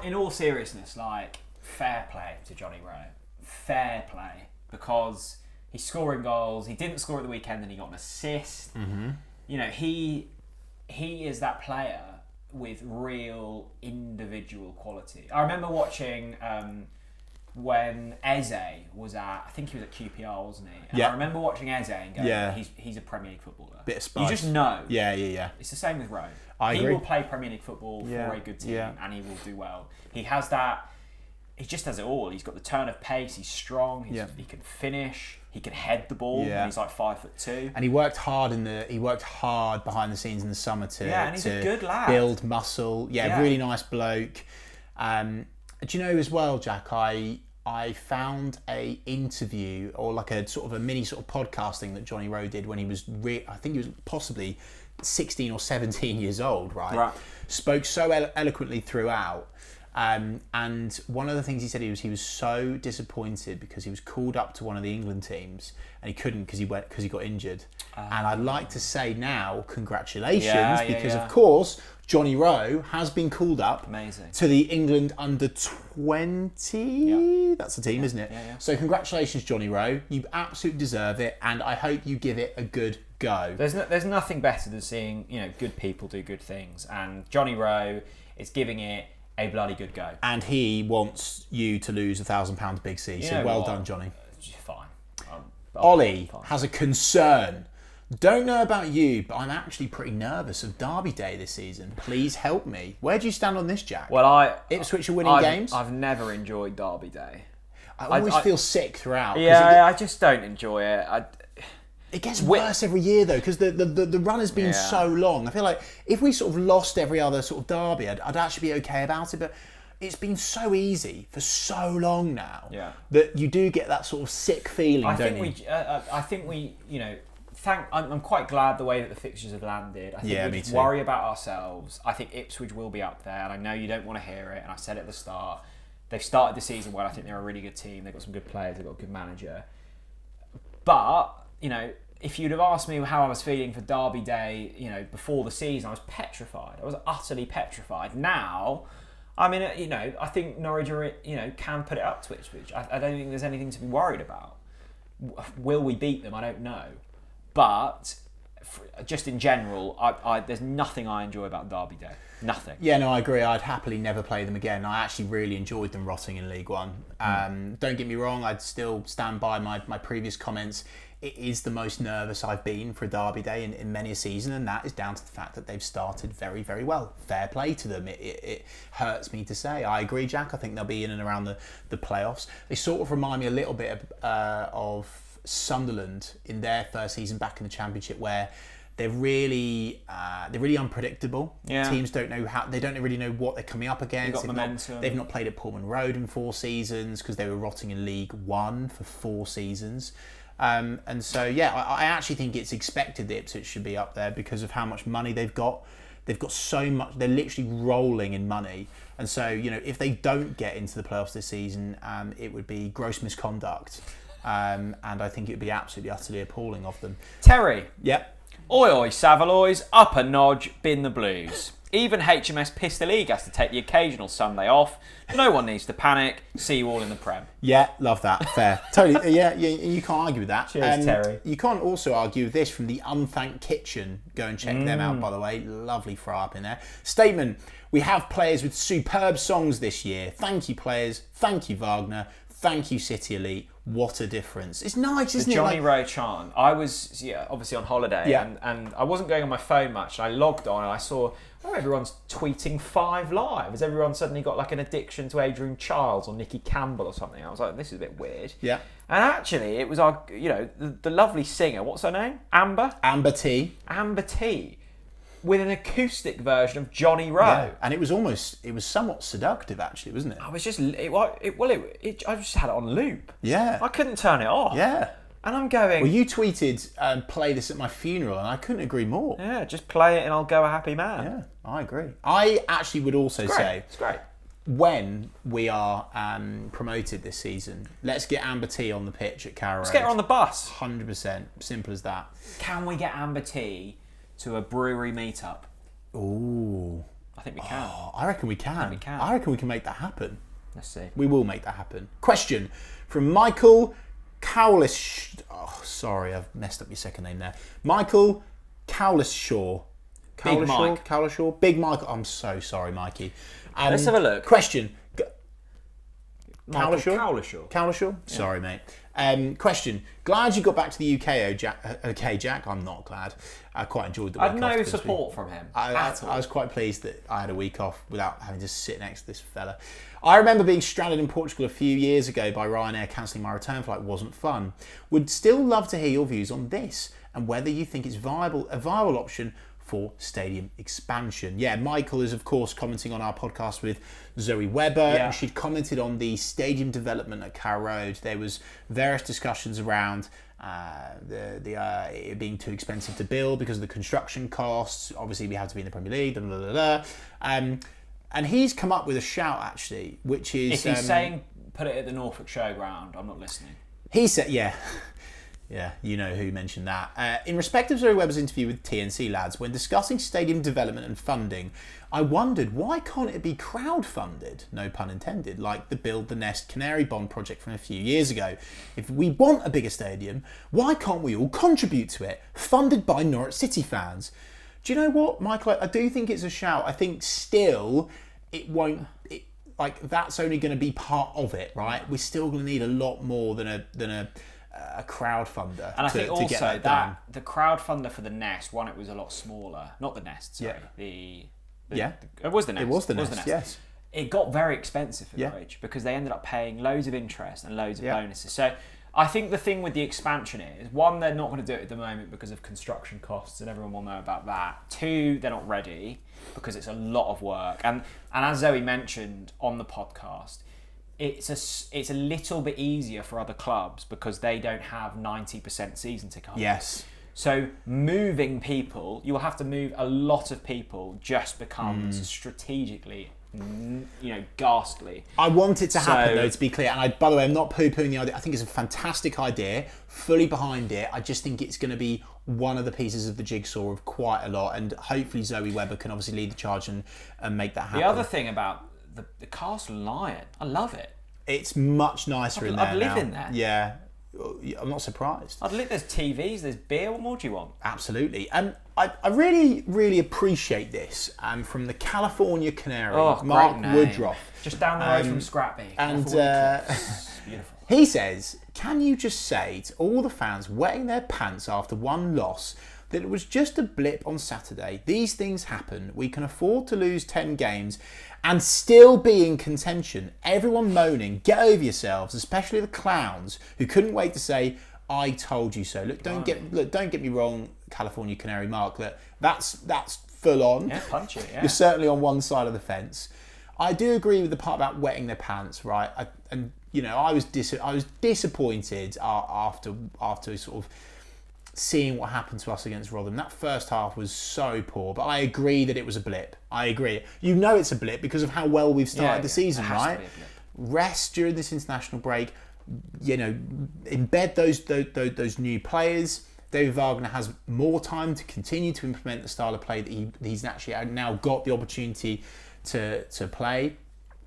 In all seriousness, like, fair play to Johnny Rowe. Fair play. Because he's scoring goals. He didn't score at the weekend and he got an assist. Mm-hmm. You know, he is that player with real individual quality. I remember watching... when Eze was I think he was at QPR, wasn't he? And I remember watching Eze and going, he's a Premier League footballer. Bit of spice. You just know. Yeah. It's the same with Rowe. I agree. He will play Premier League football for a good team and he will do well. He has that, he just has it all. He's got the turn of pace, he's strong, he can finish, he can head the ball, and he's like 5'2". And he worked hard behind the scenes in the summer and he's a good lad. Build muscle. Really nice bloke. Do you know as well, Jack, I found a interview or like a sort of a mini sort of podcasting that Johnny Rowe did when he was, I think he was possibly 16 or 17 years old, right? Spoke so eloquently throughout. And one of the things he said he was so disappointed because he was called up to one of the England teams and he couldn't because he got injured. And I'd like to say now, congratulations, because of course Johnny Rowe has been called up to the England under 20. Yeah. That's the team, isn't it? Yeah. So congratulations, Johnny Rowe. You absolutely deserve it, and I hope you give it a good go. There's nothing better than seeing good people do good things, and Johnny Rowe is giving it a bloody good go. And he wants you to lose £1,000 Big C. So well done, Johnny. Fine. Ollie has a concern. Don't know about you, but I'm actually pretty nervous of Derby Day this season. Please help me. Where do you stand on this, Jack? Well, Ipswich are winning games? I've never enjoyed Derby Day. I always feel sick throughout. Yeah, I just don't enjoy it. It gets worse every year though, because the run has been so long. I feel like if we sort of lost every other sort of derby, I'd actually be okay about it. But it's been so easy for so long now that you do get that sort of sick feeling. I think we, I'm quite glad the way that the fixtures have landed. I think we just worry about ourselves. I think Ipswich will be up there, and I know you don't want to hear it. And I said at the start, they've started the season well. I think they're a really good team. They've got some good players. They've got a good manager. But if you'd have asked me how I was feeling for Derby Day, before the season, I was petrified. I was utterly petrified. Now, I think Norwich can put it up to Ipswich. I don't think there's anything to be worried about. Will we beat them? I don't know. But just in general, there's nothing I enjoy about Derby Day. Nothing. Yeah, no, I agree. I'd happily never play them again. I actually really enjoyed them rotting in League One. Don't get me wrong, I'd still stand by my previous comments. It is the most nervous I've been for a Derby Day in many a season, and that is down to the fact that they've started very, very well. Fair play to them. It hurts me to say. I agree, Jack. I think they'll be in and around the playoffs. They sort of remind me a little bit of Sunderland in their first season back in the Championship, where they're really unpredictable. Yeah. Teams don't really know what they're coming up against. They've not played at Portman Road in 4 seasons because they were rotting in League One for 4 seasons. And so, I actually think it's expected that Ipswich should be up there because of how much money they've got. They've got so much, they're literally rolling in money. And so, if they don't get into the playoffs this season, it would be gross misconduct. And I think it would be absolutely, utterly appalling of them. Terry. Yep. Oi, oi, Saveloys, up a nodge, bin the blues. Even HMS Pistol League has to take the occasional Sunday off. No one needs to panic. See you all in the Prem. Yeah, love that. Fair. Totally. Yeah, you can't argue with that. Cheers, Terry. You can't also argue with this from the Unthanked Kitchen. Go and check them out, by the way. Lovely fry up in there. Statement. We have players with superb songs this year. Thank you, players. Thank you, Wagner. Thank you, City Elite. What a difference. It's nice, isn't it? The Johnny Rowe chant. I was obviously on holiday and I wasn't going on my phone much. And I logged on and I saw everyone's tweeting 5 Live. Has everyone suddenly got like an addiction to Adrian Childs or Nicky Campbell or something? I was like, this is a bit weird. Yeah. And actually, it was our, the lovely singer. What's her name? Amber? Amber T. Amber T. With an acoustic version of Johnny Rowe. Yeah, and it was somewhat seductive actually, wasn't it? I was just, I just had it on loop. Yeah. I couldn't turn it off. Yeah. And I'm going... Well, you tweeted, play this at my funeral, and I couldn't agree more. Yeah, just play it and I'll go a happy man. Yeah, I agree. I actually would also say... It's great. When we are promoted this season, let's get Amber T on the pitch at Canaries. Let's get her on the bus. 100%. Simple as that. Can we get Amber T to a brewery meetup? Ooh. I think we can. Oh, I reckon we can. I reckon we can make that happen. Let's see. We will make that happen. Question from Michael Cowlish. Oh, sorry, I've messed up your second name there. Michael Cowlishaw. Big Mike. Cowlishaw. Big Michael. I'm so sorry, Mikey. Let's have a look. Question. Cowlishaw. Yeah. Sorry, mate. Question. Glad you got back to the UK, Jack. Okay, Jack. I'm not glad. I quite enjoyed the week off. I had no support from him. I was quite pleased that I had a week off without having to sit next to this fella. I remember being stranded in Portugal a few years ago by Ryanair cancelling my return flight. Wasn't fun. Would still love to hear your views on this and whether you think it's a viable option for stadium expansion. Yeah, Michael is of course commenting on our podcast with Zoe Webber, and she'd commented on the stadium development at Carrow Road. There was various discussions around it being too expensive to build because of the construction costs. Obviously, we have to be in the Premier League. And he's come up with a shout, actually, which is... If he's saying, put it at the Norfolk Showground, I'm not listening. He said, yeah, you know who mentioned that. In respect of Zoe Webber's interview with TNC lads, when discussing stadium development and funding, I wondered, why can't it be crowd-funded, no pun intended, like the Build the Nest Canary Bond project from a few years ago? If we want a bigger stadium, why can't we all contribute to it, funded by Norwich City fans? Do you know what, Michael? I do think it's a shout. I think still it won't... that's only going to be part of it, right? We're still going to need a lot more than a crowdfunder. And I think also get that done. The crowdfunder for the Nest, one, it was a lot smaller. Not the Nest, sorry. It was the Nest. It was the Nest, yes. It got very expensive for Norwich because they ended up paying loads of interest and loads of bonuses. So I think the thing with the expansion is, one, they're not going to do it at the moment because of construction costs, and everyone will know about that. Two, they're not ready because it's a lot of work. And as Zoe mentioned on the podcast, it's a little bit easier for other clubs because they don't have 90% season ticket holders. Yes. So moving people, you will have to move a lot of people, just becomes strategically, ghastly. I want it to happen, though, to be clear. And by the way, I'm not poo-pooing the idea. I think it's a fantastic idea, fully behind it. I just think it's going to be one of the pieces of the jigsaw of quite a lot. And hopefully Zoe Webber can obviously lead the charge and make that happen. The other thing about the Castle Lion, I love it. It's much nicer in there I'd live in there. Yeah. I'm not surprised. There's TVs, there's beer. What more do you want? Absolutely. And I really, really appreciate this from the California Canary, Mark Woodruff. Just down the road from Scrappy. And beautiful. He says, can you just say to all the fans wetting their pants after one loss that it was just a blip on Saturday? These things happen. We can afford to lose 10 games and still be in contention. Everyone moaning, get over yourselves, especially the clowns who couldn't wait to say, I told you so. Look, don't get me wrong, California Canary Mark. Look, that's full on. Yeah, punchy. Yeah. You're certainly on one side of the fence. I do agree with the part about wetting their pants, right? I was disappointed after sort of seeing what happened to us against Rotherham. That first half was so poor, but I agree that it was a blip. I agree. You know it's a blip because of how well we've started the season, right? Rest during this international break, embed those new players. David Wagner has more time to continue to implement the style of play that he's actually now got the opportunity to play.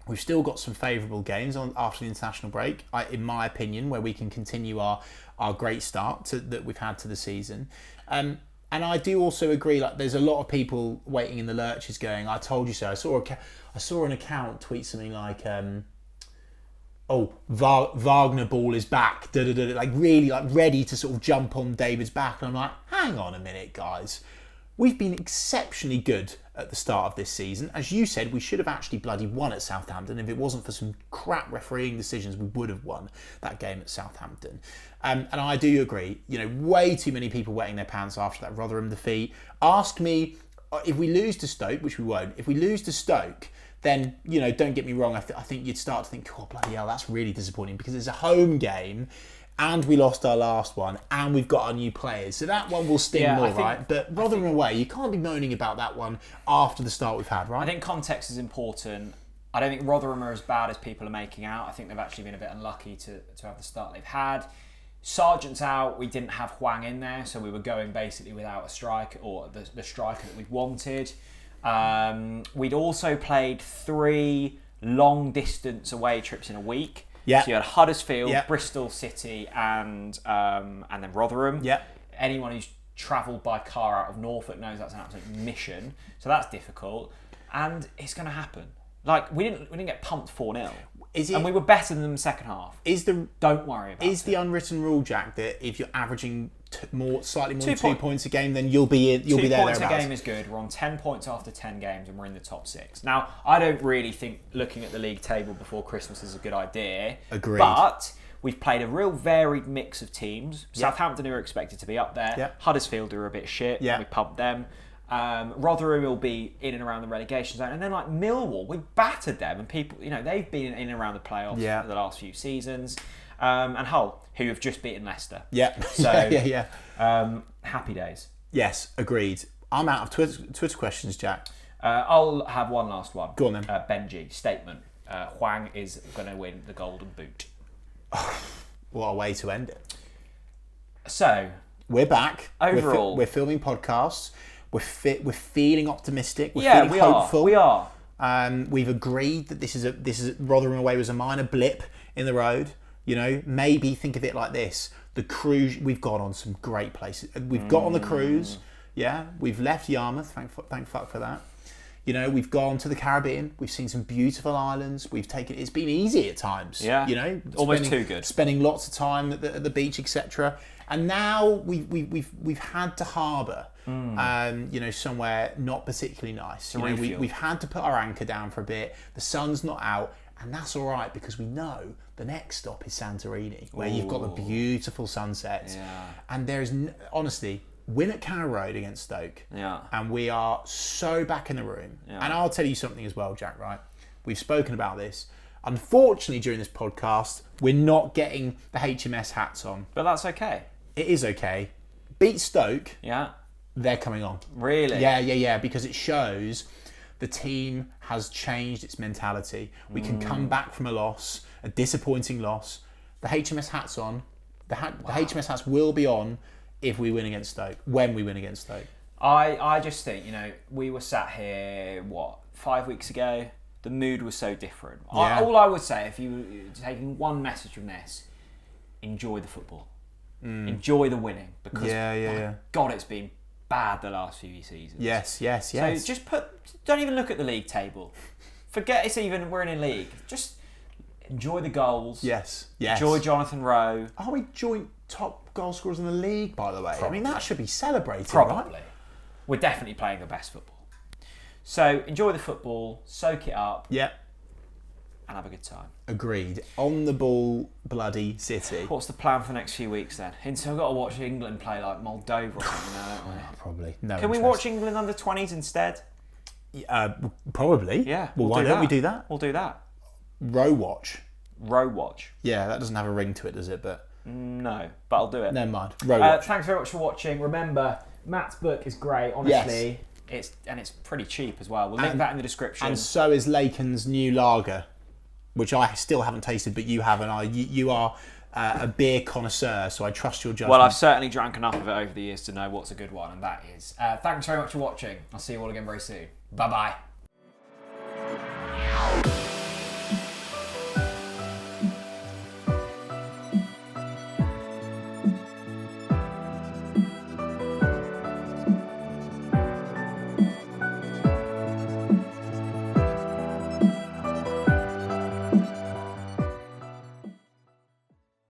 We've still got some favourable games after the international break, in my opinion, where we can continue our great start that we've had to the season. And I do also agree, there's a lot of people waiting in the lurches going, I told you so. I saw an account tweet something like, Wagner ball is back, really ready to sort of jump on David's back. And I'm like, hang on a minute, guys. We've been exceptionally good at the start of this season. As you said, we should have actually bloody won at Southampton. If it wasn't for some crap refereeing decisions, we would have won that game at Southampton. And I do agree, way too many people wetting their pants after that Rotherham defeat. Ask me, if we lose to Stoke, which we won't, if we lose to Stoke, then, don't get me wrong, I think you'd start to think, oh, bloody hell, that's really disappointing because it's a home game and we lost our last one and we've got our new players. So that one will sting more, right? But Rotherham away, you can't be moaning about that one after the start we've had, right? I think context is important. I don't think Rotherham are as bad as people are making out. I think they've actually been a bit unlucky to have the start they've had. Sargent's out, we didn't have Hwang in there, so we were going basically without a striker, or the striker that we'd wanted. We'd also played 3 long distance away trips in a week. Yeah. So you had Huddersfield, Bristol City, and then Rotherham. Yeah. Anyone who's travelled by car out of Norfolk knows that's an absolute mission. So that's difficult, and it's going to happen. We didn't get pumped 4-0. And we were better than them the second half. Don't worry about it. Is the unwritten rule, Jack, that if you're averaging slightly more than 2 points a game, then you'll be there? 2 points a game is good. We're on 10 points after 10 games, and we're in the top 6. Now, I don't really think looking at the league table before Christmas is a good idea. Agreed. But we've played a real varied mix of teams. Southampton are expected to be up there. Huddersfield are a bit shit. We pumped them. Rotherham will be in and around the relegation zone, and then Millwall, we battered them, and people, they've been in and around the playoffs for the last few seasons, and Hull, who have just beaten Leicester. So happy days. Yes, agreed. I'm out of Twitter questions, Jack. I'll have one last one. Go on then. Benji, statement. Huang is going to win the Golden Boot. What a way to end it. So, we're back. Overall. We're filming podcasts. We're feeling optimistic. We're feeling hopeful. We are. We've agreed that this is Rotherham away was a minor blip in the road. You know, maybe think of it like this: the cruise. We've gone on some great places. We've got on the cruise. Yeah, we've left Yarmouth. Thank fuck for that. You know, we've gone to the Caribbean. We've seen some beautiful islands. It's been easy at times. Yeah, you know, almost too good. Spending lots of time at the beach, etc. And now we've had to harbour, you know, somewhere not particularly nice. You know, we've had to put our anchor down for a bit. The sun's not out, and that's all right because we know the next stop is Santorini, where you've got the beautiful sunsets. Yeah. And there's honestly. Win at Carrow Road against Stoke, and we are so back in the room. Yeah. And I'll tell you something as well, Jack, right? We've spoken about this. Unfortunately, during this podcast, we're not getting the HMS hats on. But that's okay. It is okay. Beat Stoke. Yeah. They're coming on. Really? Yeah, because it shows the team has changed its mentality. We can come back from a loss, a disappointing loss. The HMS hats on. The HMS hats will be on if we win against Stoke, when we win against Stoke. I just think, you know, we were sat here, 5 weeks ago? The mood was so different. Yeah. All I would say, if you were taking one message from this, enjoy the football. Enjoy the winning. Because, God, it's been bad the last few seasons. Yes. So just don't even look at the league table. Forget we're in a league. Just enjoy the goals. Yes. Enjoy Jonathan Rowe. Are we joint top goal scorers in the league, by the way? Probably. I mean, that should be celebrated, Probably. Right? We're definitely playing the best football. So enjoy the football, soak it up, and have a good time. Agreed. On the ball, bloody City. What's the plan for the next few weeks then? I've got to watch England play like Moldova or something now, don't we? Probably. No. Can we watch England under 20s instead? Probably. Yeah. Well, why don't we do that? We'll do that. Row watch. Yeah, that doesn't have a ring to it, does it? But no, but I'll do it. Never mind. Row watch. Thanks very much for watching. Remember, Matt's book is great, honestly. Yes. It's pretty cheap as well. We'll link that in the description. And so is Laken's new lager, which I still haven't tasted, but you have, and you are a beer connoisseur, so I trust your judgment. Well, I've certainly drank enough of it over the years to know what's a good one, and that is. Thanks very much for watching. I'll see you all again very soon. Bye-bye.